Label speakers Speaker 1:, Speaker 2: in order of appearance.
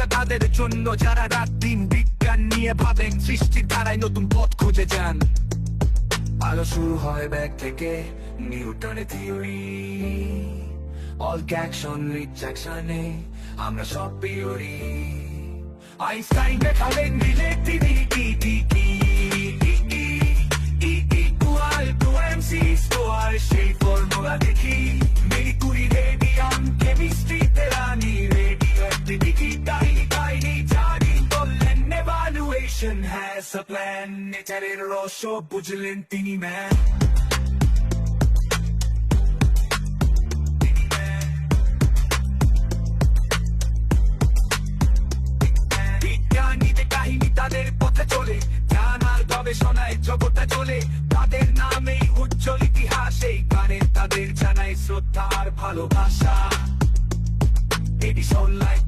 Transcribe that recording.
Speaker 1: এটা তাদের জন্য যারা রাত দিন বিজ্ঞান নিয়ে ভাবেন, সৃষ্টির ধারায় নতুন পথ খুঁজে যান। আলো শুরু হয় ব্যাগ থেকে, নিউটনের থিওরি, অল অ্যাকশন রিজেকশনে আমরা সব পিওরি। আইনস্টাইন দেখালেন রিলেটিভিটি সেই ফর্মুলা দেখি, মেরি কুরি রেডিয়াম কেমিস্ট্রিতে রানী, রেডিও অ্যাক্টিভিটি কাহিনী জানি বললেন, এভালুয়েশন হ্যাজ আ প্ল্যান, নেচারের রহস্য বুঝলেন তিনি ম্যান। বিজ্ঞানীদের কাহিনী তাদের পথে চলে, জানার গবেষণায় জগৎটা চলে, তাদের নামেই উজ্জ্বল ইতিহাস, এই গানে তাদের জানাই শ্রদ্ধা আর ভালোবাসা। Addition life